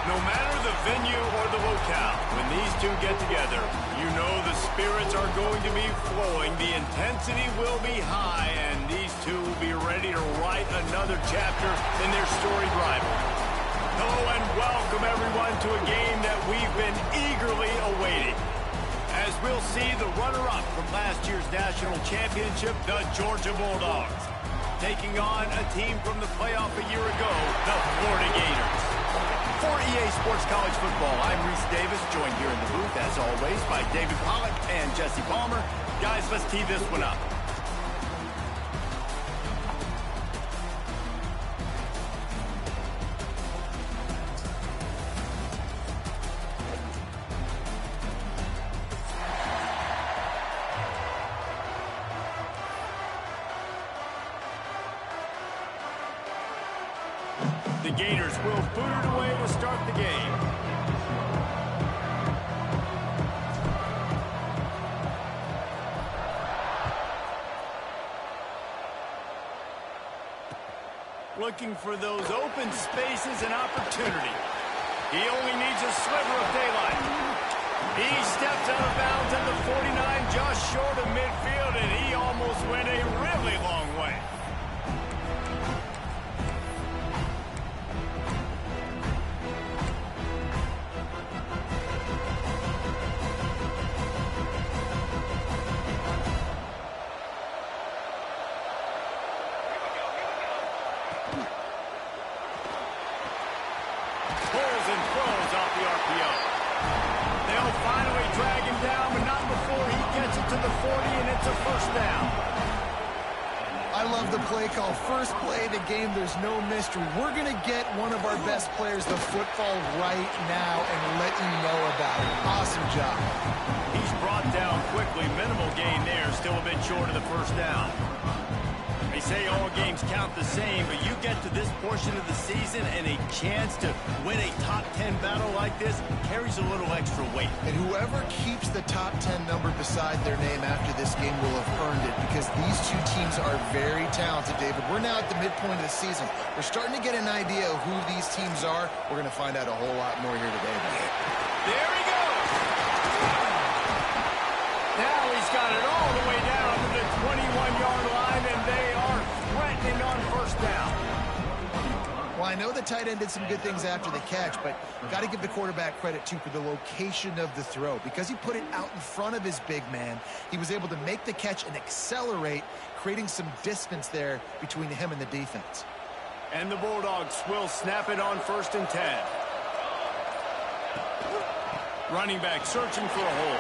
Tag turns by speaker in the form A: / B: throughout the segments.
A: No matter the venue or the locale, when these two get together, you know the spirits are going to be flowing, the intensity will be high, and these two will be ready to write another chapter in their storied rivalry. Hello and welcome everyone to a game that we've been eagerly awaiting. As we'll see the runner-up from last year's national championship, the Georgia Bulldogs, taking on a team from the playoff a year ago, the Florida Gators. For EA Sports College Football, I'm Reese Davis, joined here in the booth, as always, by David Pollack and Jesse Palmer. Guys, let's tee this one up. The Gators will boot it away to start the game. Looking for those open spaces and opportunity. He only needs a sliver of daylight. He steps out of bounds at the 49, just short of midfield, and he almost went a really long way. Pulls and throws off the RPO. They'll finally drag him down, but not before he gets it to the 40, and it's a first down.
B: I love the play call. First play of the game, there's no mystery. We're going to get one of our best players the football right now and let you know about it. Awesome job.
A: He's brought down quickly. Minimal gain there, still a bit short of the first down. They say all games count the same, but you get to this portion of the season and a chance to win a top 10 battle like this carries a little extra weight.
B: And whoever keeps the top 10 number beside their name after this game will have earned it, because these two teams are very talented, David. We're now at the midpoint of the season. We're starting to get an idea of who these teams are. We're going to find out a whole lot more here today.
A: There he goes! Now he's got it all the way down to the 21-yard line, and they are threatening on first down.
B: Well, I know the tight end did some good things after the catch, but got to give the quarterback credit, too, for the location of the throw. Because he put it out in front of his big man, he was able to make the catch and accelerate, creating some distance there between him and the defense.
A: And the Bulldogs will snap it on 1st and 10. Running back searching for a hole.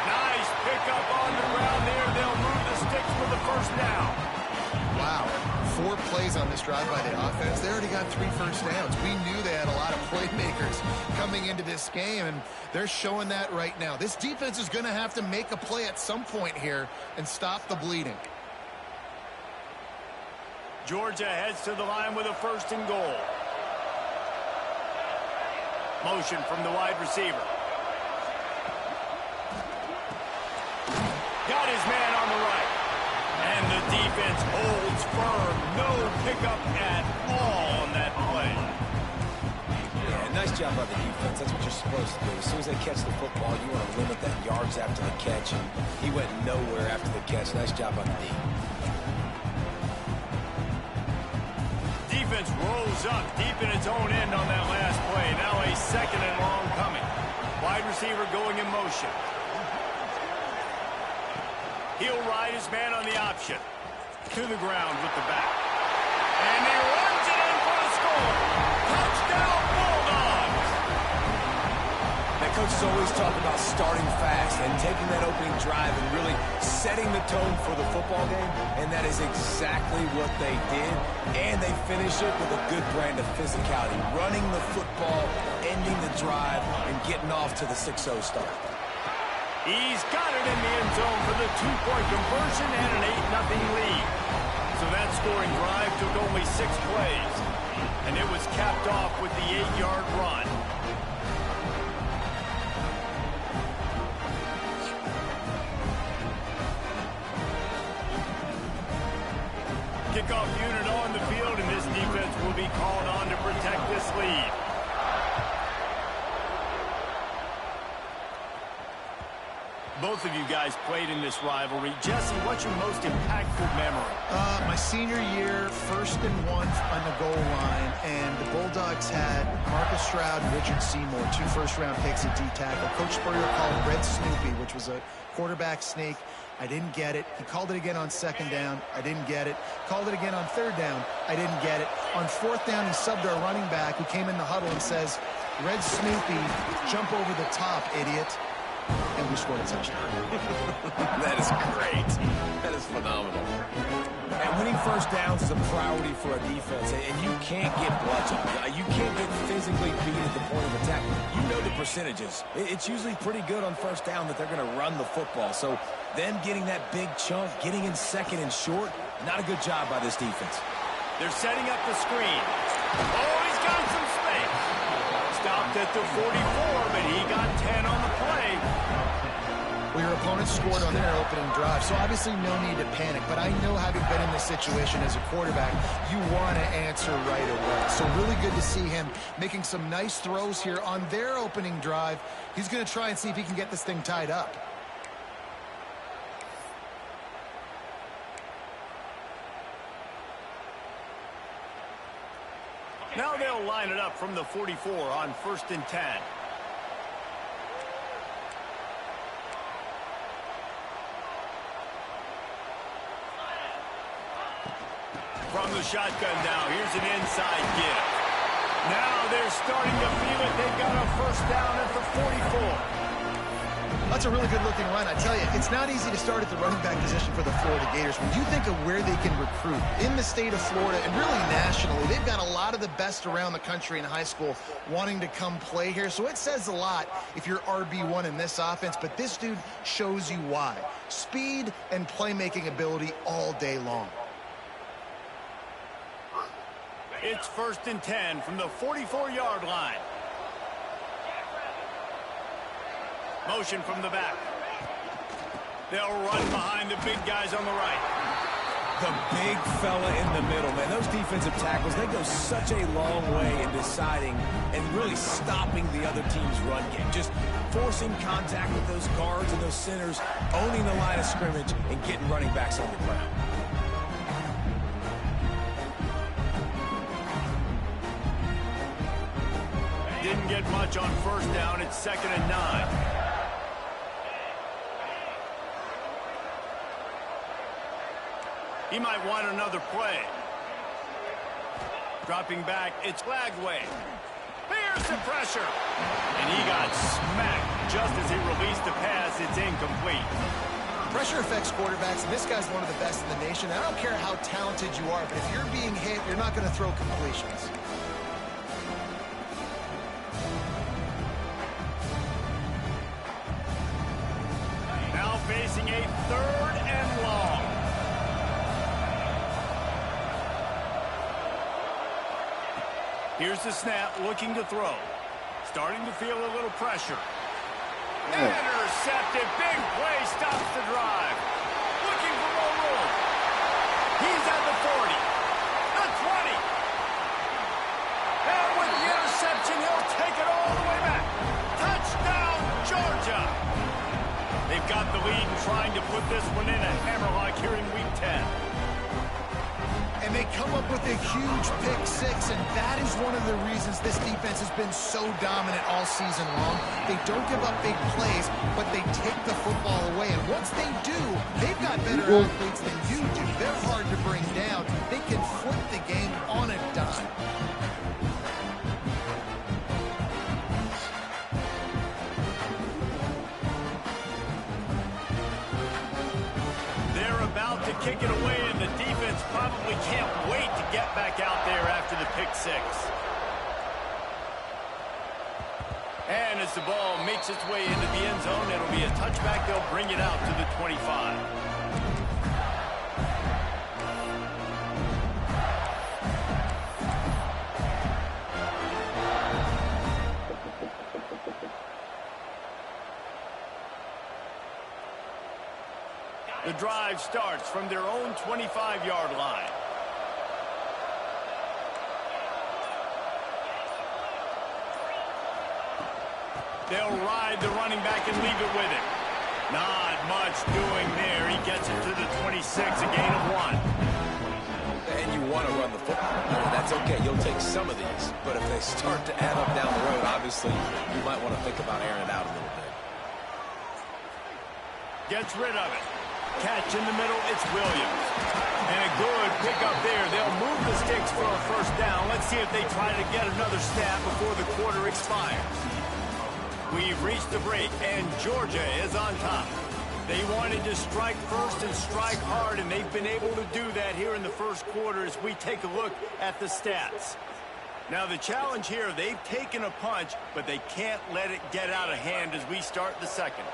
A: Nice pickup on the ground there. They'll move the sticks for the first down.
B: Wow, 4 plays on this drive by the offense. They already got 3 first downs. We knew they had a lot of playmakers coming into this game, and they're showing that right now. This defense is going to have to make a play at some point here and stop the bleeding.
A: Georgia heads to the line with a 1st and goal. Motion from the wide receiver. Got his man on the right. And the defense holds firm. No pickup at all on that play.
C: Yeah, nice job by the defense. That's what you're supposed to do. As soon as they catch the football, you want to limit that yards after the catch. And he went nowhere after the catch. Nice job by the D.
A: Defense rolls up deep in its own end on that last play. Now a 2nd and long coming. Wide receiver going in motion. He'll ride his man on the option. To the ground with the back. And he runs it in for the score. Touchdown, Bulldogs!
C: That coach has always talked about starting fast and taking that opening drive and really setting the tone for the football game. And that is exactly what they did. And they finish it with a good brand of physicality. Running the football, ending the drive, and getting off to the 6-0 start.
A: He's got it in the end zone for the 2-point conversion and an 8-0 lead. So that scoring drive took only 6 plays. And it was capped off with the 8-yard run. Kickoff unit on the field, and this defense will be called this lead. Both of you guys played in this rivalry. Jesse, what's your most impactful memory?
B: My senior year, 1st and 1 on the goal line, and the Bulldogs had Marcus Stroud and Richard Seymour, 2 first-round picks at D-tackle. Coach Spurrier called Red Snoopy, which was a quarterback sneak. I didn't get it. He called it again on 2nd down. I didn't get it. Called it again on 3rd down. I didn't get it. On 4th down, he subbed our running back, who came in the huddle and says, "Red Snoopy, jump over the top, idiot." And we scored a touchdown.
C: That is great. That is phenomenal. And winning first downs is a priority for a defense, and you can't get bludgeoned. You can't get physically beat at the point of attack. You know the percentages. It's usually pretty good on first down that they're going to run the football. So them getting that big chunk, getting in 2nd and short, not a good job by this defense.
A: They're setting up the screen. Oh, he's got some space. Stopped at the 44, but he got 10 on the play.
B: Well, your opponent scored on their opening drive, so obviously no need to panic. But I know, having been in this situation as a quarterback, you want to answer right away. So really good to see him making some nice throws here on their opening drive. He's going to try and see if he can get this thing tied up.
A: Now they'll line it up from the 44 on 1st and 10. From the shotgun now, here's an inside give. Now they're starting to feel it. They've got a first down at the 44.
B: That's a really good-looking run. I tell you, it's not easy to start at the running back position for the Florida Gators. When you think of where they can recruit in the state of Florida and really nationally, they've got a lot of the best around the country in high school wanting to come play here. So it says a lot if you're RB1 in this offense, but this dude shows you why. Speed and playmaking ability all day long.
A: It's 1st and 10 from the 44-yard line. Motion from the back. They'll run behind the big guys on the right.
C: The big fella in the middle, man. Those defensive tackles, they go such a long way in deciding and really stopping the other team's run game. Just forcing contact with those guards and those centers, owning the line of scrimmage, and getting running backs on the ground.
A: Didn't get much on 1st down. It's 2nd and 9. He might want another play. Dropping back, it's Lagway. Here's the pressure. And he got smacked just as he released the pass. It's incomplete.
B: Pressure affects quarterbacks, and this guy's one of the best in the nation. I don't care how talented you are, but if you're being hit, you're not going to throw completions.
A: Now facing a 3rd and long. Here's the snap, looking to throw. Starting to feel a little pressure. Intercepted. Big play stops the drive. Looking for more room. He's at the 40. The 20. And with the interception, he'll take it all the way back. Touchdown, Georgia. They've got the lead and trying to put this one in a hammerlock here in Week 10.
B: And they come up with a huge pick six, and that is one of the reasons this defense has been so dominant all season long. They don't give up big plays, but they take the football away. And once they do, they've got better athletes than you do. They're hard to bring down. They can flip the game on a dime.
A: To kick it away, and the defense probably can't wait to get back out there after the pick six. And as the ball makes its way into the end zone, it'll be a touchback. They'll bring it out to the 25. The drive starts from their own 25-yard line. They'll ride the running back and leave it with him. Not much doing there. He gets it to the 26, a gain of 1.
C: And you want to run the football. That's okay. You'll take some of these. But if they start to add up down the road, obviously, you might want to think about airing it out a little bit.
A: Gets rid of it. Catch in the middle. It's Williams. And a good pickup there. They'll move the sticks for a first down. Let's see if they try to get another snap before the quarter expires. We've reached the break, and Georgia is on top. They wanted to strike first and strike hard, and they've been able to do that here in the first quarter as we take a look at the stats. Now, the challenge here, they've taken a punch, but they can't let it get out of hand as we start the second.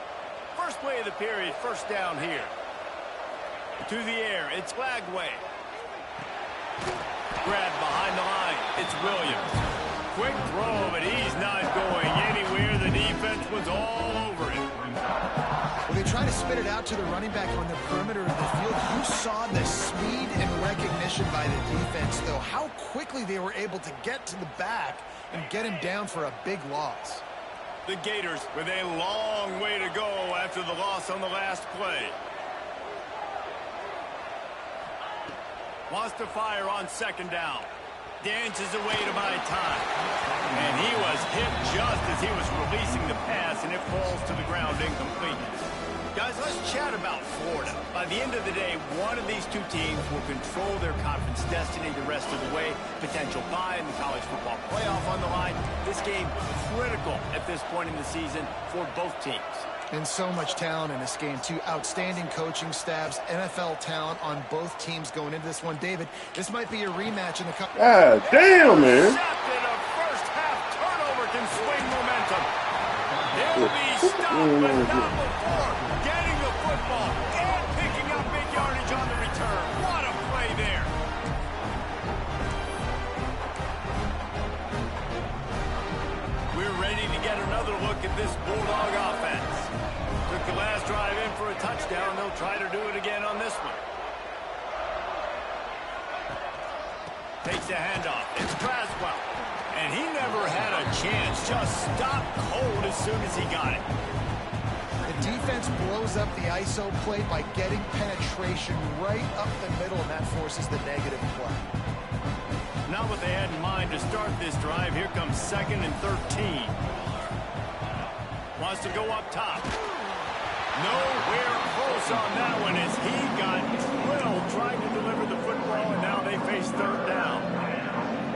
A: First play of the period, first down here. To the air, it's Lagway. Grab behind the line, it's Williams. Quick throw, but he's not going anywhere. The defense was all over him.
B: Well, they try to spit it out to the running back on the perimeter of the field. You saw the speed and recognition by the defense, though. How quickly they were able to get to the back and get him down for a big loss.
A: The Gators with a long way to go after the loss on the last play. Wants to fire on second down. Dances away to buy time. And he was hit just as he was releasing the pass, and it falls to the ground incomplete. Guys, let's chat about Florida. By the end of the day, one of these two teams will control their conference destiny the rest of the way. Potential bye in the college football playoff on the line. This game critical at this point in the season for both teams.
B: And so much talent in this game, too. Outstanding coaching staffs, NFL talent on both teams going into this one. David, this might be a rematch in the cup.
D: God damn, man.
A: Intercepted. A first-half turnover can swing momentum. He'll be stopped, but not before getting the football and picking up big yardage on the return. What a play there. We're ready to get another look at this Bulldog offense. Took the last drive in for a touchdown. They'll try to do it again on this one. Takes a handoff. It's Braswell. And he never had a chance. Just stopped cold as soon as he got it.
B: The defense blows up the ISO play by getting penetration right up the middle, and that forces the negative play.
A: Not what they had in mind to start this drive. Here comes 2nd and 13. Wants to go up top. Nowhere close on that one as he got drilled trying to deliver the football, and now they face third down.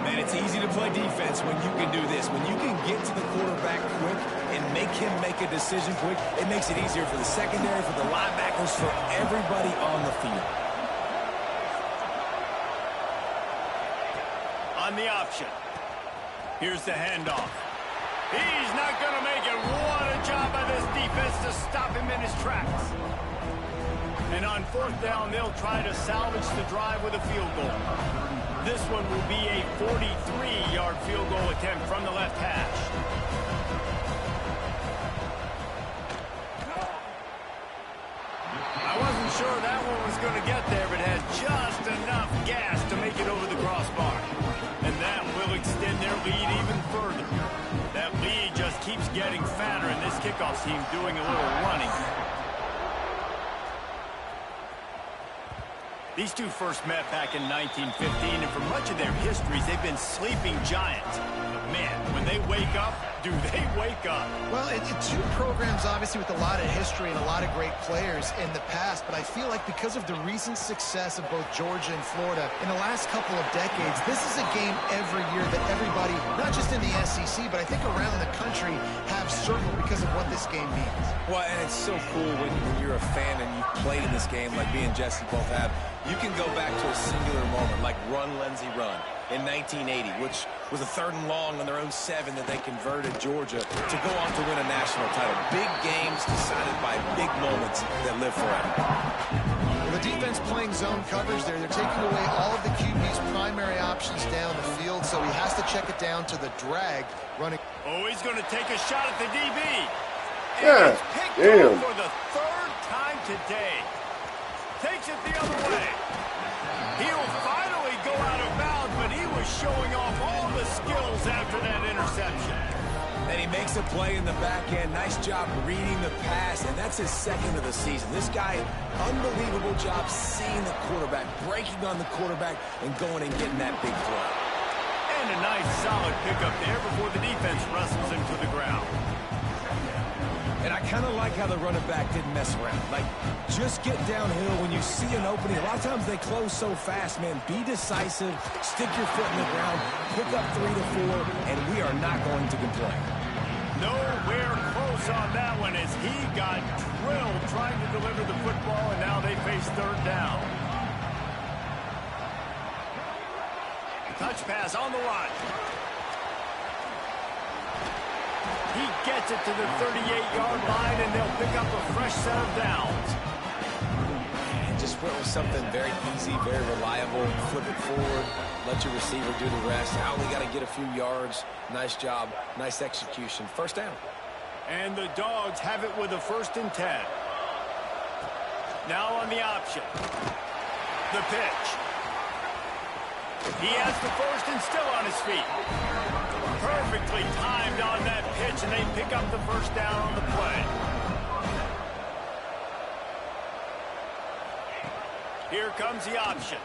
C: Man, it's easy to play defense when you can do this. When you can get to the quarterback quick and make him make a decision quick, it makes it easier for the secondary, for the linebackers, for everybody on the field.
A: On the option. Here's the handoff. He's not going to make it. What a job by this defense to stop him in his tracks. And on fourth down, they'll try to salvage the drive with a field goal. This one will be a 43-yard field goal attempt from the left hash. I wasn't sure that one was going to get there, but had just enough gas to make it over the crossbar. And that will extend their lead even further. That lead just keeps getting fatter, and this kickoff team doing a little running. These two first met back in 1915, and for much of their histories, they've been sleeping giants. But man, when they wake up, do they wake up?
B: Well, two programs, obviously, with a lot of history and a lot of great players in the past, but I feel like because of the recent success of both Georgia and Florida in the last couple of decades, this is a game every year that everybody, not just in the SEC, but I think around the country, have circled because of what this game means.
C: Well, and it's so cool when you're a fan and you played in this game like me and Jesse both have. You can go back to a singular moment like Run, Lindsey, Run in 1980, which was a 3rd and long on their own 7 that they converted Georgia to go on to win a national title. Big games decided by big moments that live forever.
B: Well, the defense playing zone coverage there. They're taking away all of the QB's primary options down the field, so he has to check it down to the drag running.
A: Oh, he's going to take a shot at the DB. And
D: Yeah,
A: it's picked
D: damn.
A: up for the 3rd time today. Takes it the other way. He'll finally go out of bounds, but he was showing off all the skills after that interception.
C: And he makes a play in the back end. Nice job reading the pass, and that's his second of the season. This guy, unbelievable job seeing the quarterback, breaking on the quarterback, and going and getting that big throw.
A: And a nice solid pickup there before the defense wrestles him to the ground.
C: And I kind of like how the running back didn't mess around. Like, just get downhill when you see an opening. A lot of times they close so fast, man. Be decisive, stick your foot in the ground, pick up 3 to 4, and we are not going to complain.
A: Nowhere close on that one as he got drilled trying to deliver the football, and now they face third down. Touch pass on the run. He gets it to the 38-yard line, and they'll pick up a fresh set of downs.
C: And just went with something very easy, very reliable. Flip it forward, let your receiver do the rest. I only got to get a few yards. Nice job, nice execution. First down.
A: And the Dogs have it with a 1st and 10. Now on the option. The pitch. He has the first and still on his feet. Perfectly timed on that pitch, and they pick up the first down on the play. Here comes the option.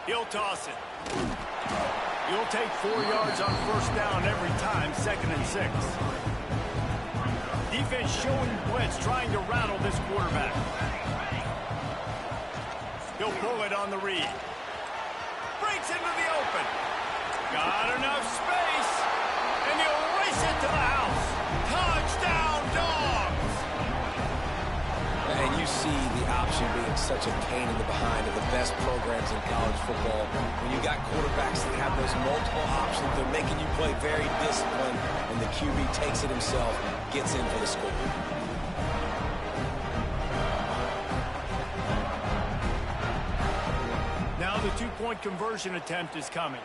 A: He'll toss it. You'll take 4 yards on first down every time, 2nd and 6. Defense showing blitz, trying to rattle this quarterback. He'll pull it on the read. Breaks into the open. Got enough space. And he'll race it to the house. Touchdown, Dogs!
C: And you see the option being such a pain in the behind of the best programs in college football. When you got quarterbacks that have those multiple options, they're making you play very disciplined, and the QB takes it himself, gets in for the score.
A: Now the 2-point conversion attempt is coming.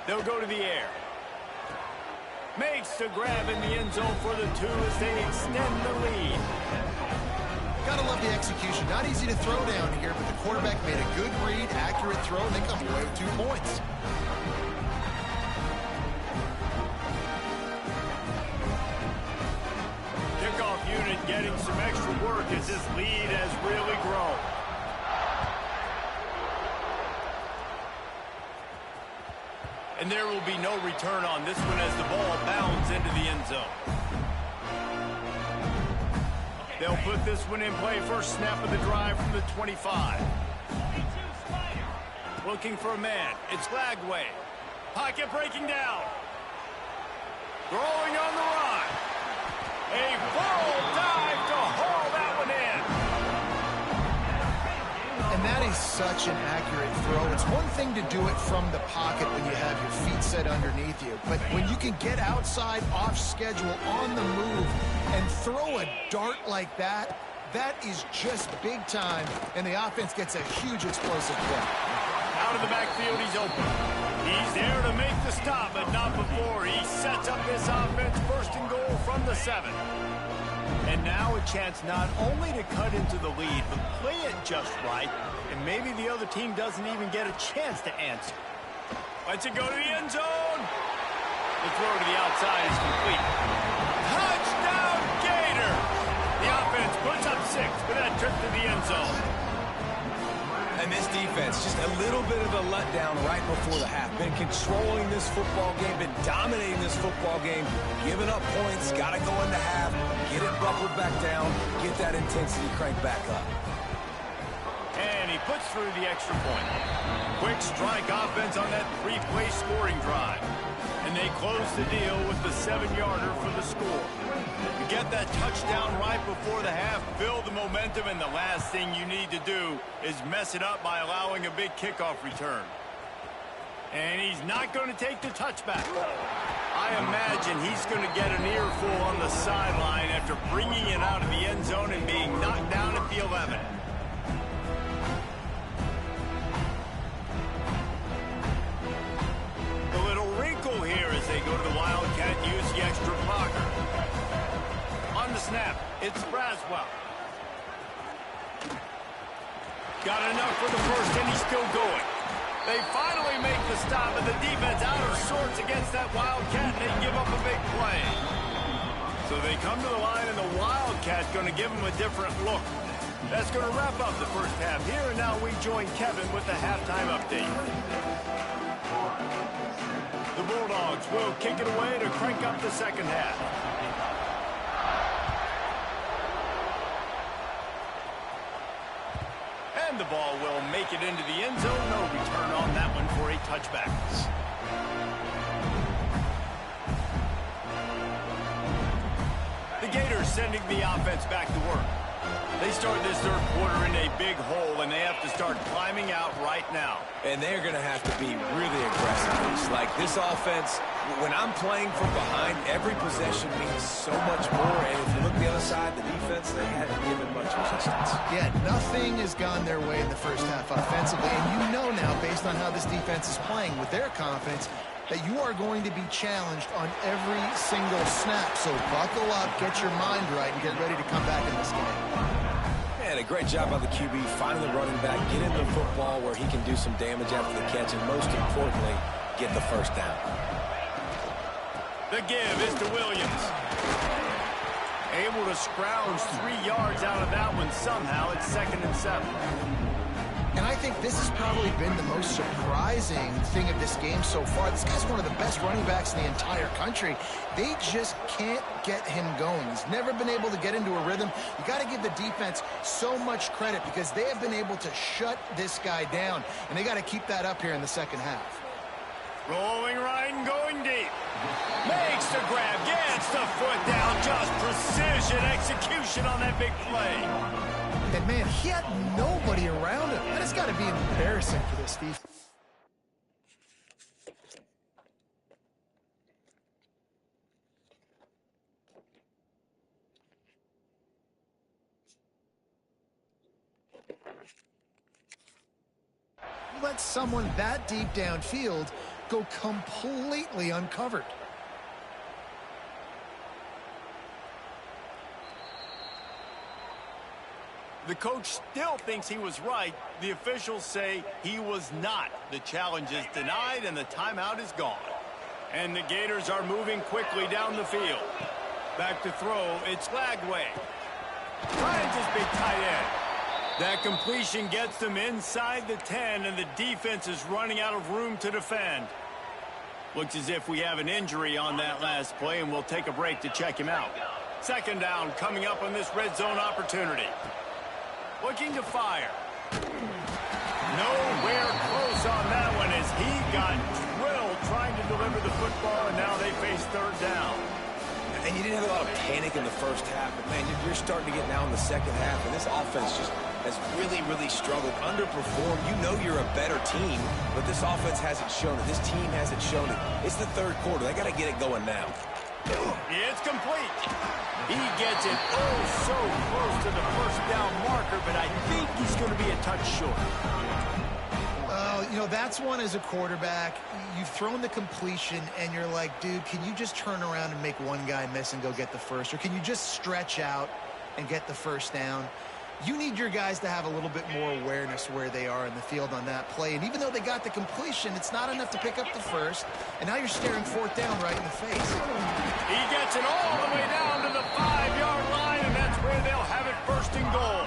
A: They'll go to the air. Makes the grab in the end zone for the 2 as they extend the lead.
B: Gotta love the execution. Not easy to throw down here, but the quarterback made a good read, accurate throw, and they come away with 2 points.
A: Kickoff unit getting some extra work as this lead has really grown. And there will be no return on this one as the ball bounds into the end zone. They'll put this one in play. First snap of the drive from the 25. Looking for a man. It's Lagway. Pocket breaking down. Throwing on the run. A full dive to haul that one in.
B: And that is such an accurate throw. It's one thing to do it from the pocket when you have your feet set underneath you, but when you can get outside, off schedule, on the move, and throw a dart like that, that is just big time, and the offense gets a huge explosive play.
A: Out of the backfield, he's open. He's there to make the stop, but not before. He sets up this offense, 1st and goal from the 7. And now a chance not only to cut into the lead, but play it just right, and maybe the other team doesn't even get a chance to answer. Lets it go to the end zone. The throw to the outside is complete. Touchdown, Gator! The offense puts up 6 with that trip to the end zone.
C: And this defense, just a little bit of a letdown right before the half. Been controlling this football game, been dominating this football game, giving up points, got to go into half, get it buckled back down, get that intensity cranked back up.
A: And he puts through the extra point. Quick strike offense on that 3-play scoring drive. And they close the deal with the 7-yarder for the score. You get that touchdown right before the half, build the momentum, and the last thing you need to do is mess it up by allowing a big kickoff return. And he's not going to take the touchback. I imagine he's going to get an earful on the sideline after bringing it out of the end zone and being knocked down at the 11. The little wrinkle here as they go to the Wildcat and use the extra blocker. On the snap, it's Braswell. Got enough for the first, and he's still going. They finally make the stop, and the defense out of sorts against that Wildcat, and they give up a big play. So they come to the line, and the Wildcat's going to give them a different look. That's going to wrap up the first half here, and now we join Kevin with the halftime update. The Bulldogs will kick it away to crank up the second half. And the ball will make it into the end zone. No return on that one for a touchback. The Gators sending the offense back to work. They start this third quarter in a big hole, and they have to start climbing out right now.
C: And they're going to have to be really aggressive. Like this offense, when I'm playing from behind, every possession means so much more. And if you look the other side, the defense, they haven't given much resistance.
B: Yeah, nothing has gone their way in the first half offensively. And you know now, based on how this defense is playing with their confidence, that you are going to be challenged on every single snap. So buckle up, get your mind right, and get ready to come back in this game.
C: And a great job by the QB finding the running back, get into the football where he can do some damage after the catch, and most importantly, get the first down.
A: The give is to Williams. Able to scrounge 3 yards out of that one somehow. It's 2nd and 7.
B: And I think this has probably been the most surprising thing of this game so far. This guy's one of the best running backs in the entire country. They just can't get him going. He's never been able to get into a rhythm. You got to give the defense so much credit because they have been able to shut this guy down, and they got to keep that up here in the second half.
A: Rolling right and going deep. Makes the grab, gets the foot down. Just precision execution on that big play.
B: And, man, he had nobody around him. That has got to be embarrassing for this defense. Let someone that deep downfield go completely uncovered.
A: The coach still thinks he was right. The officials say he was not. The challenge is denied, and the timeout is gone. And the Gators are moving quickly down the field. Back to throw, it's Lagway. Finds his big tight end. That completion gets them inside the 10, and the defense is running out of room to defend. Looks as if we have an injury on that last play, and we'll take a break to check him out. 2nd down coming up on this red zone opportunity. Looking to fire. Nowhere close on that one as he got drilled trying to deliver the football, and now they face 3rd down.
C: And you didn't have a lot of panic in the first half, but, man, you're starting to get now in the second half, and this offense just has really, really struggled, underperformed. You know you're a better team, but this offense hasn't shown it. This team hasn't shown it. It's the third quarter. They got to get it going now.
A: It's complete. He gets it so close to the first down marker, but I think he's going to be a touch short.
B: You know, that's one as a quarterback. You've thrown the completion, and you're like, dude, can you just turn around and make one guy miss and go get the first? Or can you just stretch out and get the first down? You need your guys to have a little bit more awareness where they are in the field on that play. And even though they got the completion, it's not enough to pick up the first. And now you're staring 4th down right in the face.
A: He gets it all the way down to the 5-yard line, and that's where they'll have it 1st and goal.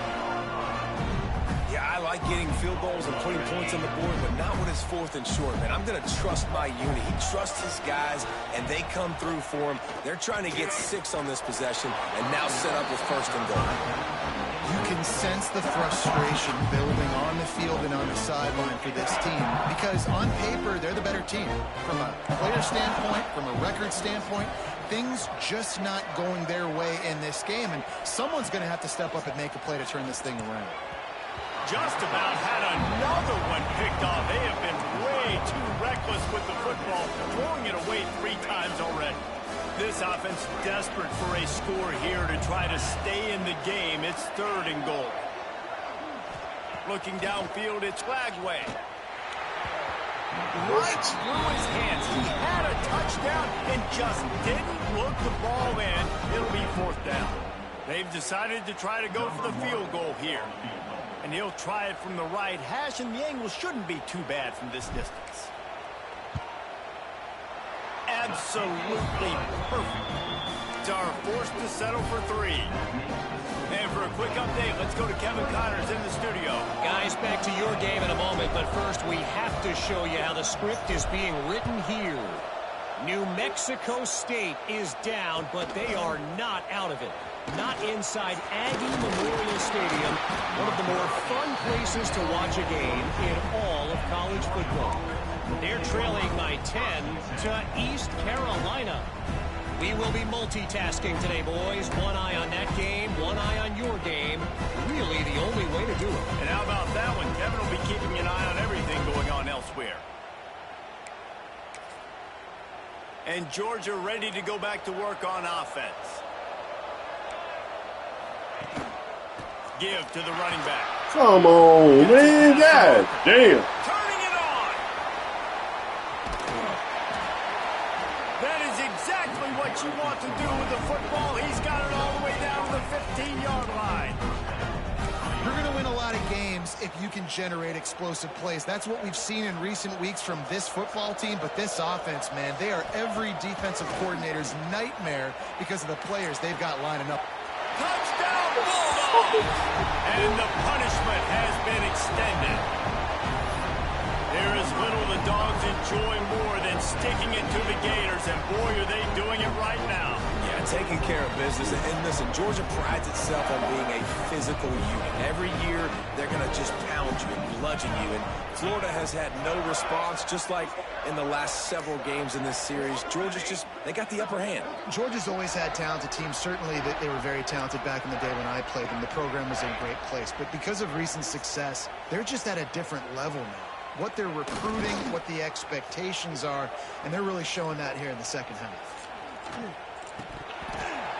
C: Yeah, I like getting field goals and putting points on the board, but not when it's 4th and short, man. I'm going to trust my unit. He trusts his guys, and they come through for him. They're trying to get 6 on this possession and now set up with 1st and goal.
B: You can sense the frustration building on the field and on the sideline for this team because on paper, they're the better team. From a player standpoint, from a record standpoint, things just not going their way in this game, and someone's going to have to step up and make a play to turn this thing around.
A: Just about had another one picked off. They have been way too reckless with the football, throwing it away 3 times already. This offense desperate for a score here to try to stay in the game. It's 3rd and goal. Looking downfield, it's Lagway. Right through his hands. He had a touchdown and just didn't look the ball in. It'll be 4th down. They've decided to try to go for the field goal here. And he'll try it from the right hash, and the angle shouldn't be too bad from this distance. absolutely perfect. It's our forced to settle for 3. And for a quick update, let's go to Kevin Connors in the studio.
D: Guys, back to your game in a moment, but first we have to show you how the script is being written here. New Mexico State is down, but they are not out of it. Not inside Aggie Memorial Stadium, one of the more fun places to watch a game in all of college football. They're trailing by 10 to East Carolina. We will be multitasking today, boys. One eye on that game, one eye on your game. Really the only way to do it.
A: And how about that one? Kevin will be keeping an eye on everything going on elsewhere. And Georgia ready to go back to work on offense. Give to the running back.
E: Come on, man. God damn.
A: Turning it on. That is exactly what you want to do with the football. He's got it all the way down to the 15-yard line.
B: You're going to win a lot of games if you can generate explosive plays. That's what we've seen in recent weeks from this football team, but this offense, man, they are every defensive coordinator's nightmare because of the players they've got lining up.
A: Touchdown, Bulldogs! And the punishment has been extended. There is little the Dogs enjoy more than sticking it to the Gators, and boy, are they doing it right now.
C: Yeah, taking care of business. And listen, Georgia prides itself on being a physical unit. Every year, they're going to just pound you and bludgeon you. And Florida has had no response, just like in the last several games in this series. Georgia's just, they got the upper hand.
B: Georgia's always had talented teams. Certainly they were very talented back in the day when I played them. The program was in a great place. But because of recent success, they're just at a different level now. What they're recruiting, what the expectations are, and they're really showing that here in the second half.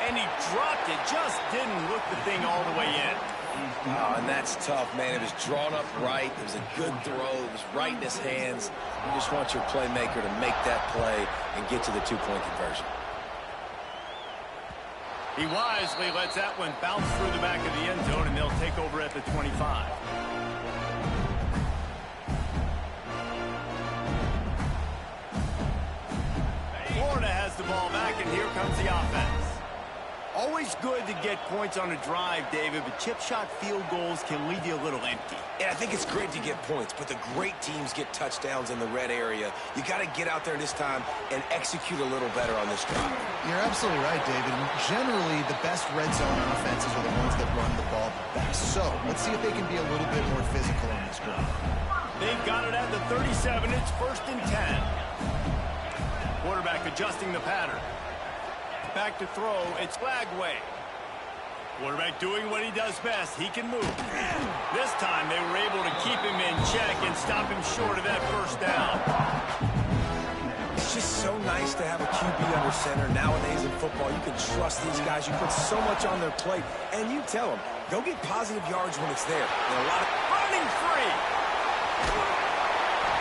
A: And he dropped it, just didn't look the thing all the way in.
C: Oh, and that's tough, man. It was drawn up right. It was a good throw. It was right in his hands. You just want your playmaker to make that play and get to the two-point conversion.
A: He wisely lets that one bounce through the back of the end zone, and they'll take over at the 25. Florida has the ball back, and here comes the offense. Always good to get points on a drive, David, but chip shot field goals can leave you a little empty.
C: Yeah, I think it's great to get points, but the great teams get touchdowns in the red area. You got to get out there this time and execute a little better on this drive.
B: You're absolutely right, David. Generally, the best red zone offenses are the ones that run the ball best. So let's see if they can be a little bit more physical on this drive.
A: They've got it at the 37. It's 1st and 10. Quarterback adjusting the pattern. Back to throw. It's Lagway. Quarterback doing what he does best. He can move. This time they were able to keep him in check and stop him short of that first down.
C: It's just so nice to have a QB under center. Nowadays in football, you can trust these guys. You put so much on their plate, and you tell them, go get positive yards when it's there. And a lot of
A: running free.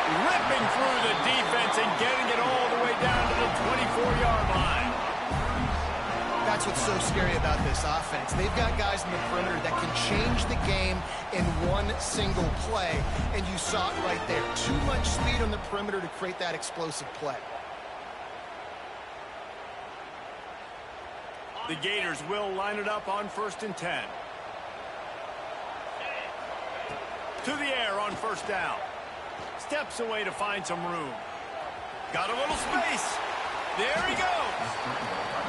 A: Ripping through the defense and getting it all the way down to the 24-yard line.
B: That's what's so scary about this offense. They've got guys in the perimeter that can change the game in one single play, and you saw it right there. Too much speed on the perimeter to create that explosive play.
A: The Gators will line it up on 1st and 10. To the air on 1st down. Steps away to find some room. Got a little space. There he goes.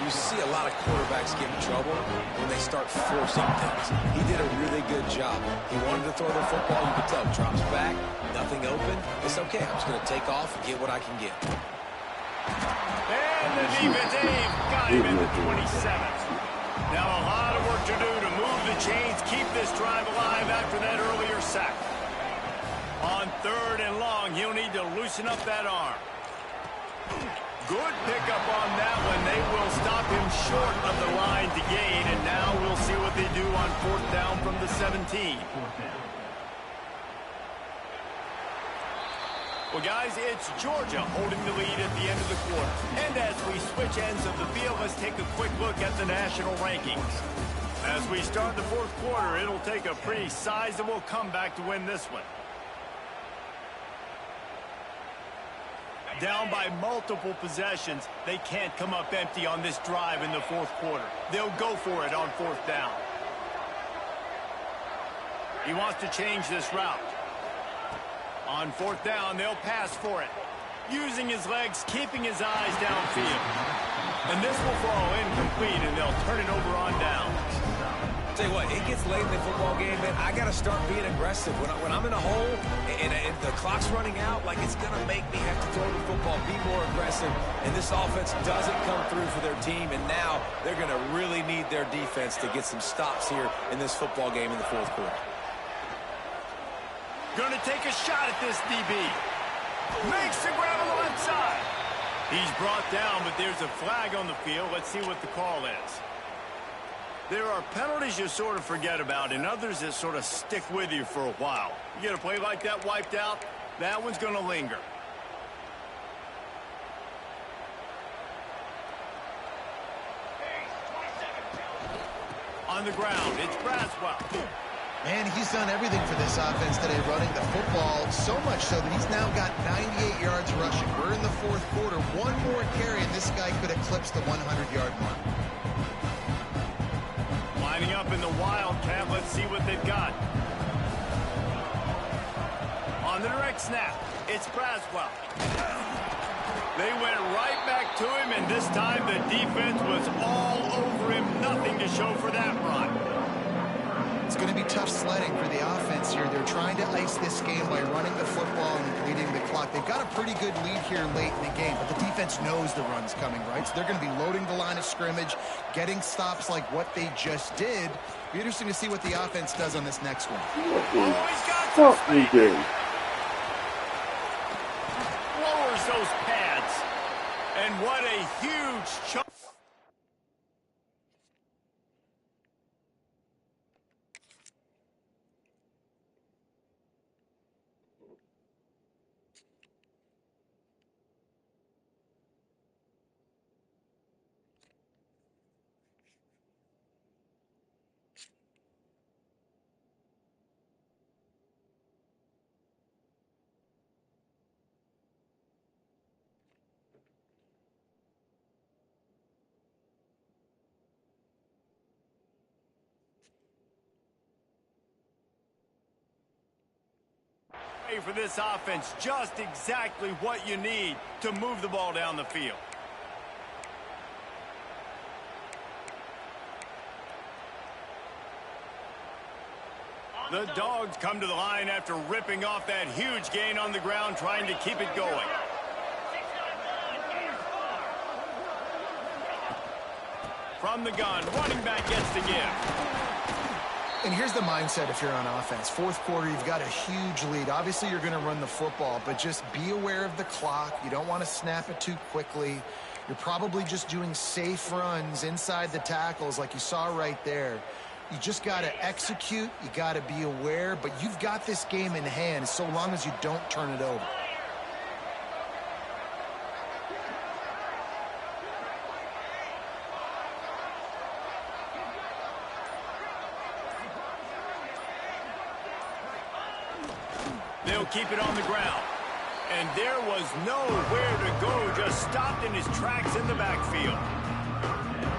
C: You see a lot of quarterbacks get in trouble when they start forcing things. He did a really good job. He wanted to throw the football. You could tell. Drops back. Nothing open. It's okay. I'm just going to take off and get what I can get.
A: And the defense aim got him in the 27th. Now a lot of work to do to move the chains, keep this drive alive after that earlier sack. On 3rd and long, he'll need to loosen up that arm. Good pickup on that one. They will stop him short of the line to gain, and now we'll see what they do on 4th down from the 17. Well, guys, it's Georgia holding the lead at the end of the quarter. And as we switch ends of the field, let's take a quick look at the national rankings. As we start the 4th quarter, it'll take a pretty sizable comeback to win this one. Down by multiple possessions, they can't come up empty on this drive in the fourth quarter. They'll go for it on fourth down. He wants to change this route. On fourth down, they'll pass for it. Using his legs, keeping his eyes downfield. And this will fall incomplete, and they'll turn it over on down.
C: Tell you what, it gets late in the football game, man. I got to start being aggressive. When I'm in a hole and the clock's running out, like, it's going to make me have to throw the football, be more aggressive. And this offense doesn't come through for their team, and now they're going to really need their defense to get some stops here in this football game in the fourth quarter.
A: Going to take a shot at this DB. Makes the grab onside. He's brought down, but there's a flag on the field. Let's see what the call is. There are penalties you sort of forget about and others that sort of stick with you for a while. You get a play like that wiped out, that one's going to linger. On the ground, it's Braswell.
B: Man, he's done everything for this offense today, running the football, so much so that he's now got 98 yards rushing. We're in the fourth quarter. One more carry, and this guy could eclipse the 100-yard mark.
A: Lining up in the Wildcat, let's see what they've got. On the direct snap, it's Braswell. They went right back to him, and this time the defense was all over him. Nothing to show for that run.
B: It's going to be tough sledding for the offense here. They're trying to ice this game by running the football and completing the clock. They've got a pretty good lead here late in the game, but the defense knows the run's coming, right? So they're going to be loading the line of scrimmage, getting stops like what they just did. Be interesting to see what the offense does on this next one.
A: Oh, he's got some speed. Lowers those pads. And what a huge chunk. For this offense, just exactly what you need to move the ball down the field. The Dogs come to the line after ripping off that huge gain on the ground, trying to keep it going. From the gun, running back gets the give.
B: And here's the mindset if you're on offense. Fourth quarter, you've got a huge lead. Obviously, you're going to run the football, but just be aware of the clock. You don't want to snap it too quickly. You're probably just doing safe runs inside the tackles like you saw right there. You just got to execute. You got to be aware, but you've got this game in hand so long as you don't turn it over.
A: They'll keep it on the ground. And there was nowhere to go, just stopped in his tracks in the backfield.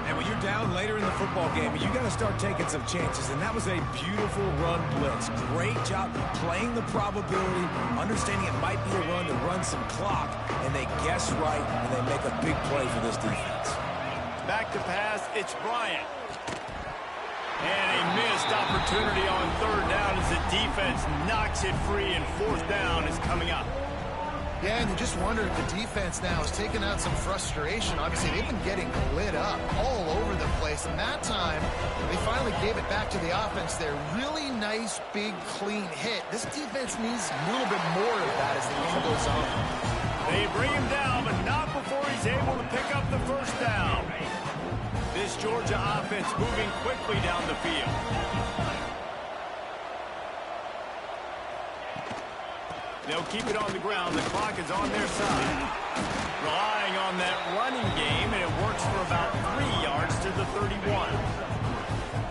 C: And when you're down later in the football game, you got to start taking some chances. And that was a beautiful run blitz. Great job playing the probability, understanding it might be a run to run some clock. And they guess right, and they make a big play for this defense.
A: Back to pass, it's Bryant. And a missed opportunity on third down as the defense knocks it free, and fourth down is coming up.
B: Yeah, and you just wonder if the defense now has taken out some frustration. Obviously, they've been getting lit up all over the place. And that time, they finally gave it back to the offense there. Really nice, big, clean hit. This defense needs a little bit more of that as the game goes on.
A: They bring him down, but not before he's able to pick up the first down. This Georgia offense moving quickly down the field. They'll keep it on the ground. The clock is on their side. Relying on that running game, and it works for about 3 yards to the 31.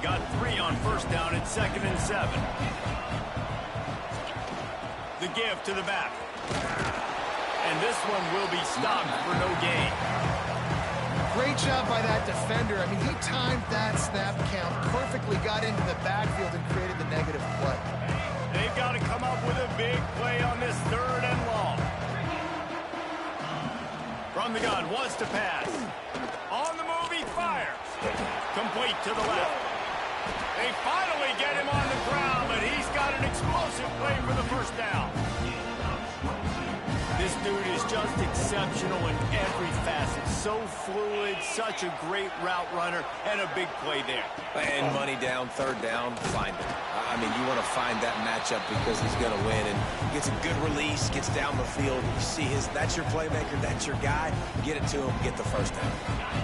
A: Got 3 on first down at 2nd and 7. The give to the back. And this this one will be stopped for no gain.
B: Great job by that defender. I mean, he timed that snap count perfectly, got into the backfield and created the negative play.
A: They've got to come up with a big play on this 3rd and long. From the gun, wants to pass. On the move, he fires. Complete to the left. They finally get him on the ground, but he's got an explosive play for the first down. This dude is just exceptional in every facet. So fluid, such a great route runner, and a big play there.
C: And money down, 3rd down, find it. I mean, you want to find that matchup because he's going to win. And gets a good release, gets down the field. You see that's your playmaker, that's your guy. Get it to him, get the first down.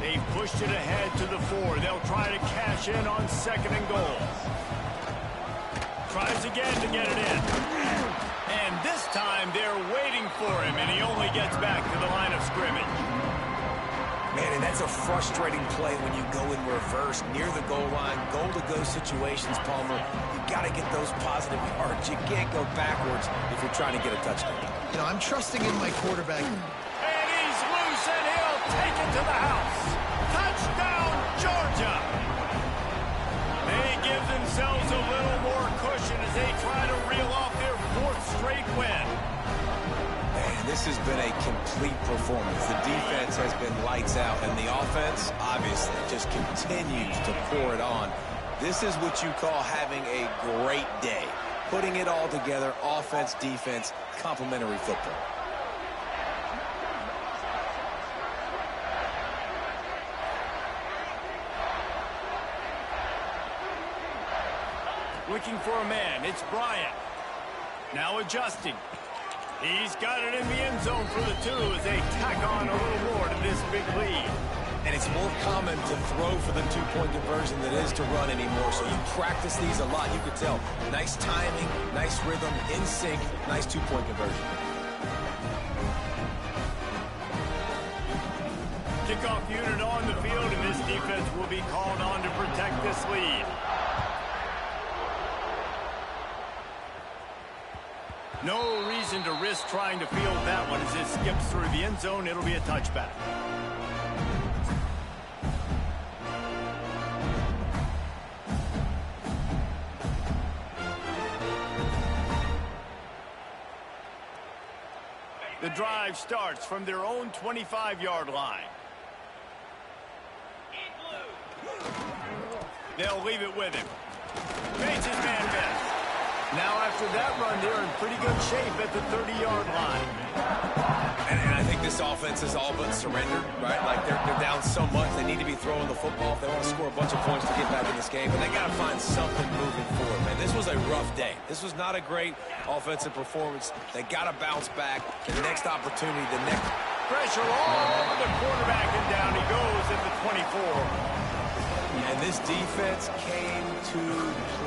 A: They pushed it ahead to the 4. They'll try to cash in on 2nd and goal. Tries again to get it in. And this time they're waiting for him, and he only gets back to the line of scrimmage.
C: Man, and that's a frustrating play when you go in reverse near the goal line, goal-to-go situations, Palmer. You got to get those positive yards. You can't go backwards if you're trying to get a touchdown.
B: You know, I'm trusting in my quarterback.
A: And he's loose, and he'll take it to the house. Touchdown, Georgia! They give themselves a little more cushion as they try to reel off their 4th straight win.
C: Man, this has been a complete performance. The defense has been lights out, and the offense, obviously, just continues to pour it on. This is what you call having a great day. Putting it all together, offense, defense, complementary football.
A: Looking for a man, it's Bryant. Now adjusting. He's got it in the end zone for the 2 as they tack on a little more to this big lead.
C: And it's more common to throw for the 2-point conversion than it is to run anymore. So you practice these a lot. You could tell. Nice timing, nice rhythm, in sync, nice 2-point conversion.
A: Kickoff unit on the field, and this defense will be called on to protect this lead. No reason to risk trying to field that one as it skips through the end zone. It'll be a touchback. The drive starts from their own 25-yard line. They'll leave it with him. Makes his man miss. Now after that run, they're in pretty good shape at the 30-yard line.
C: And I think this offense is all but surrendered, right? Like they're down so much, they need to be throwing the football if they want to score a bunch of points to get back in this game. But they got to find something moving forward, man. This was a rough day. This was not a great offensive performance. They got to bounce back. The next opportunity, the next
A: pressure all over the quarterback, and down he goes at the 24.
C: And this defense came to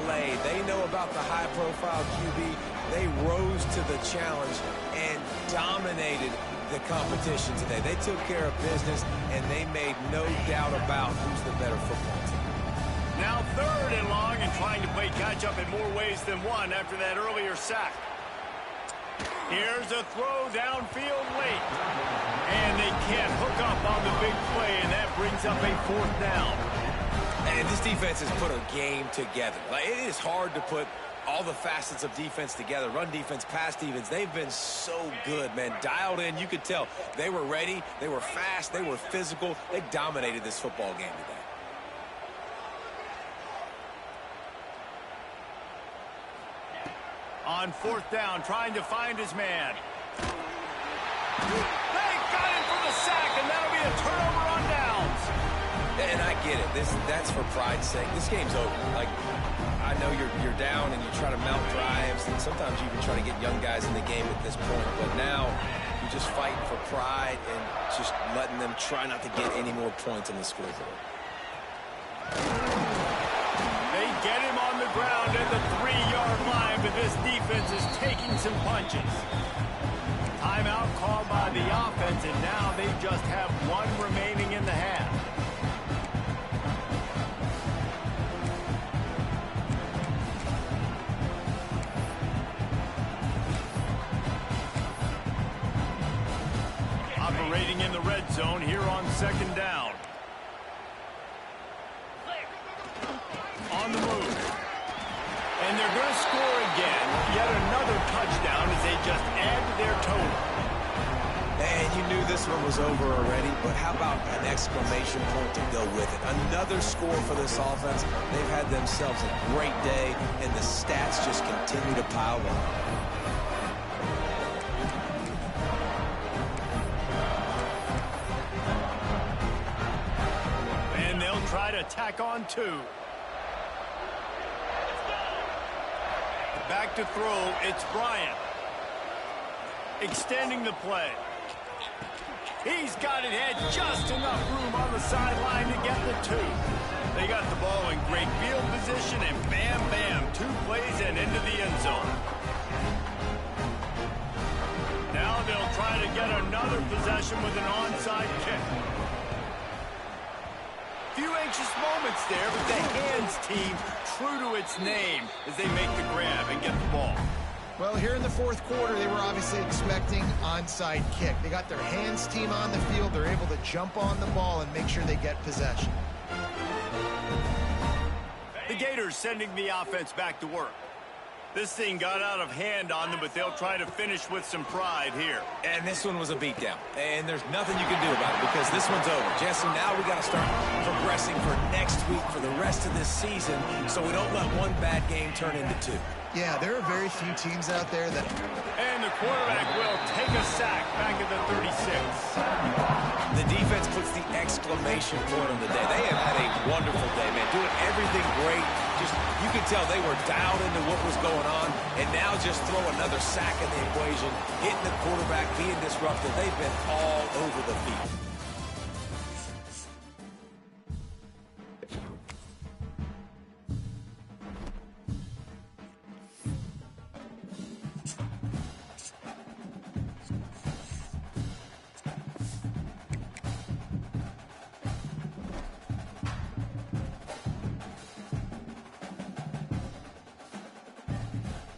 C: play. They know about the high-profile QB. They rose to the challenge and dominated the competition today. They took care of business, and they made no doubt about who's the better football team.
A: Now 3rd and long, and trying to play catch-up in more ways than one after that earlier sack. Here's a throw downfield late. And they can't hook up on the big play, and that brings up a 4th down.
C: And this defense has put a game together. Like, it is hard to put all the facets of defense together. Run defense, pass defense. They've been so good, man. Dialed in. You could tell they were ready. They were fast. They were physical. They dominated this football game today.
A: On 4th down, trying to find his man. They got him for the sack, and that'll be a turnover on downs.
C: And I get it. That's for pride's sake. This game's over. Like, I know you're down and you try to mount drives, and sometimes you even try to get young guys in the game at this point. But now you're just fighting for pride and just letting them try not to get any more points on the scoreboard.
A: They get him on the ground at the 3-yard line, but this defense is taking some punches. Timeout called by the offense, and now they just have 1 remaining in the half. operating in the red zone here on second down. On the move. And they're going to score again. Yet another touchdown as they just add to their total.
C: And you knew this one was over already, but how about an exclamation point to go with it? Another score for this offense. They've had themselves a great day, and the stats just continue to pile on.
A: And they'll try to tack on two. Back to throw, it's Bryant. Extending the play. He's got it had just enough room on the sideline to get the two. They got the ball in great field position, and bam, bam, 2 plays and into the end zone. Now they'll try to get another possession with an onside kick. Few anxious moments there, but the hands team true to its name as they make the grab and get the ball.
B: Well, here in the fourth quarter, they were obviously expecting onside kick. They got their hands team on the field. They're able to jump on the ball and make sure they get possession.
A: The Gators sending the offense back to work. This thing got out of hand on them, but they'll try to finish with some pride here.
C: And this one was a beatdown. And there's nothing you can do about it because this one's over. Jesse, now we got to start progressing for next week, for the rest of this season, so we don't let one bad game turn into 2.
B: Yeah, there are very few teams out there that...
A: And the quarterback will take a sack back at the 36.
C: The defense puts the exclamation point on the day. They have had a wonderful day, man. Doing everything great. Just, you can tell they were dialed into what was going on. And now just throw another sack in the equation, hitting the quarterback, being disruptive. They've been all over the field.